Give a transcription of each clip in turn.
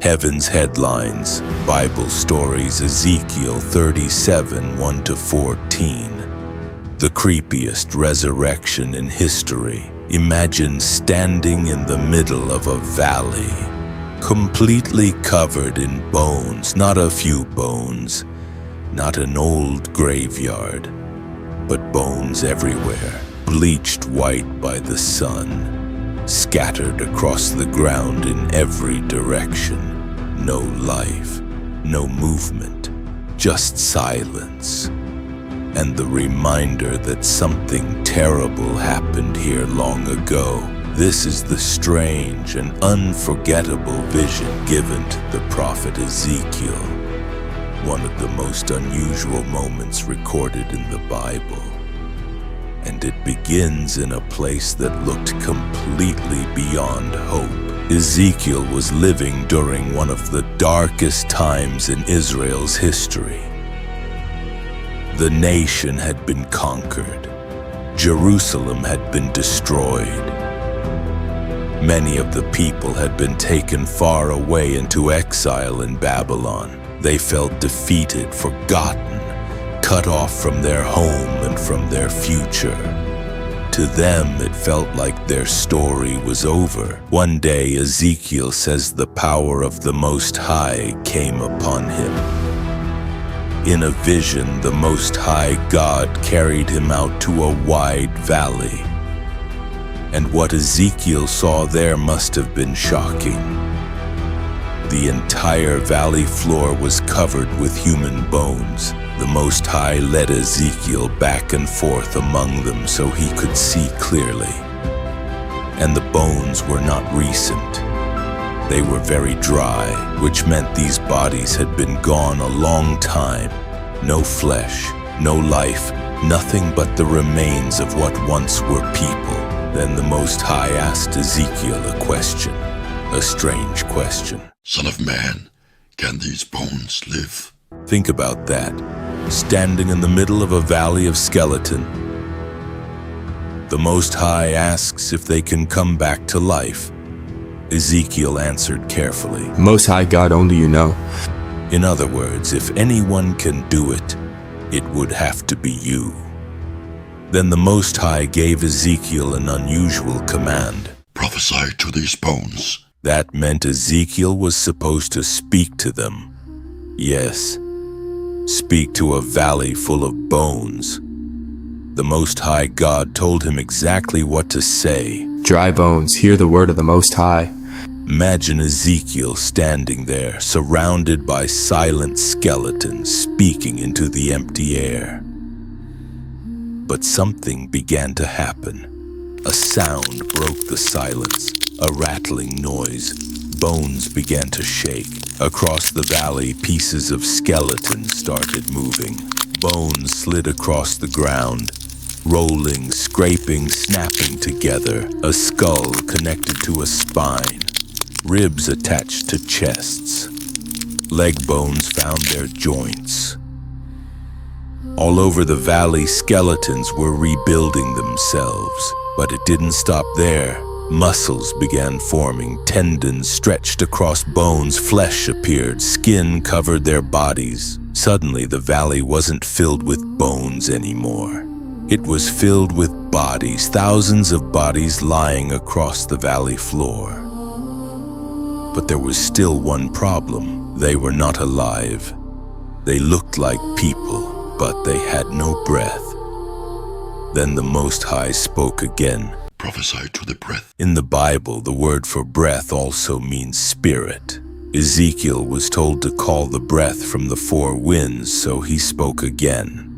Heaven's headlines, Bible stories, Ezekiel 37, 1-14. The creepiest resurrection in history. Imagine standing in the middle of a valley, completely covered in bones, not a few bones, not an old graveyard, but bones everywhere, bleached white by the sun, scattered across the ground in every direction. No life, no movement, just silence. And the reminder that something terrible happened here long ago. This is the strange and unforgettable vision given to the prophet Ezekiel, one of the most unusual moments recorded in the Bible. And it begins in a place that looked completely beyond hope. Ezekiel was living during one of the darkest times in Israel's history. The nation had been conquered. Jerusalem had been destroyed. Many of the people had been taken far away into exile in Babylon. They felt defeated, forgotten, cut off from their home and from their future. To them, it felt like their story was over. One day, Ezekiel says the power of the Most High came upon him. In a vision, the Most High God carried him out to a wide valley. And what Ezekiel saw there must have been shocking. The entire valley floor was covered with human bones. The Most High led Ezekiel back and forth among them so he could see clearly. And the bones were not recent. They were very dry, which meant these bodies had been gone a long time. No flesh, no life, nothing but the remains of what once were people. Then the Most High asked Ezekiel a question, a strange question. Son of man, can these bones live? Think about that, standing in the middle of a valley of skeleton. The Most High asks if they can come back to life. Ezekiel answered carefully, Most High God, only you know. In other words, if anyone can do it, it would have to be you. Then the Most High gave Ezekiel an unusual command. Prophesy to these bones. That meant Ezekiel was supposed to speak to them. Yes, speak to a valley full of bones. The Most High God told him exactly what to say. Dry bones, hear the word of the Most High. Imagine Ezekiel standing there, surrounded by silent skeletons, speaking into the empty air. But something began to happen. A sound broke the silence, a rattling noise. Bones began to shake. Across the valley, pieces of skeleton started moving. Bones slid across the ground, rolling, scraping, snapping together. A skull connected to a spine. Ribs attached to chests. Leg bones found their joints. All over the valley, skeletons were rebuilding themselves. But it didn't stop there. Muscles began forming, tendons stretched across bones, flesh appeared, skin covered their bodies. Suddenly, the valley wasn't filled with bones anymore. It was filled with bodies, thousands of bodies lying across the valley floor. But there was still one problem. They were not alive. They looked like people, but they had no breath. Then the Most High spoke again. Prophesy to the breath. In the Bible, the word for breath also means spirit. Ezekiel was told to call the breath from the four winds, so he spoke again.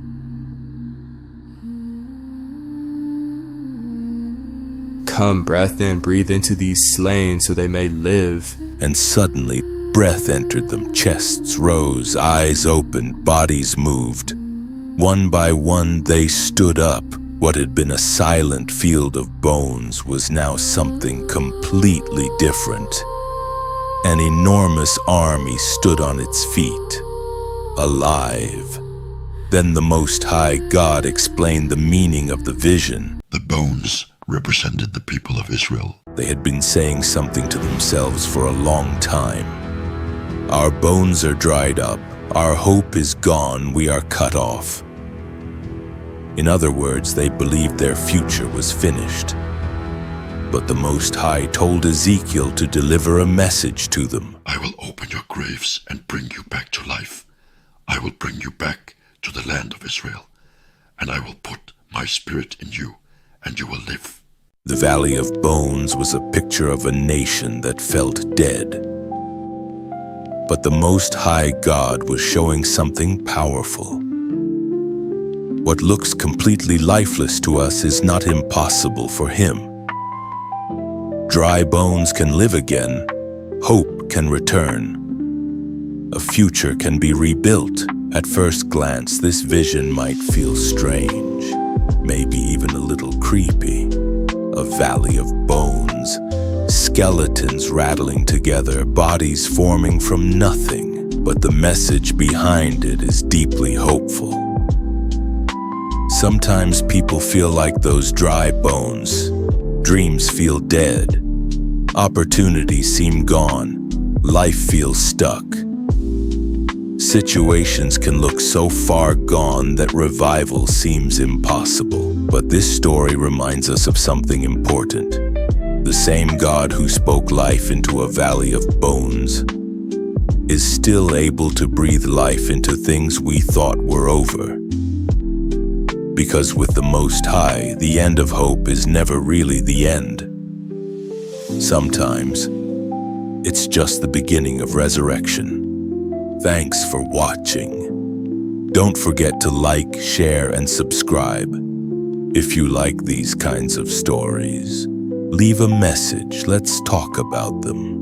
Come, breath in, breathe into these slain so they may live. And suddenly, breath entered them. Chests rose, eyes opened, bodies moved. One by one, they stood up. What had been a silent field of bones was now something completely different. An enormous army stood on its feet, alive. Then the Most High God explained the meaning of the vision. The bones represented the people of Israel. They had been saying something to themselves for a long time. Our bones are dried up, our hope is gone, we are cut off. In other words, they believed their future was finished. But the Most High told Ezekiel to deliver a message to them. I will open your graves and bring you back to life. I will bring you back to the land of Israel, and I will put my spirit in you, and you will live. The Valley of Bones was a picture of a nation that felt dead. But the Most High God was showing something powerful. What looks completely lifeless to us is not impossible for Him. Dry bones can live again, hope can return. A future can be rebuilt. At first glance, this vision might feel strange, maybe even a little creepy. A valley of bones, skeletons rattling together, bodies forming from nothing. But the message behind it is deeply hopeful. Sometimes people feel like those dry bones. Dreams feel dead. Opportunities seem gone. Life feels stuck. Situations can look so far gone that revival seems impossible. But this story reminds us of something important. The same God who spoke life into a valley of bones is still able to breathe life into things we thought were over. Because with the Most High, the end of hope is never really the end. Sometimes, it's just the beginning of resurrection. Thanks for watching. Don't forget to like, share, and subscribe. If you like these kinds of stories, leave a message. Let's talk about them.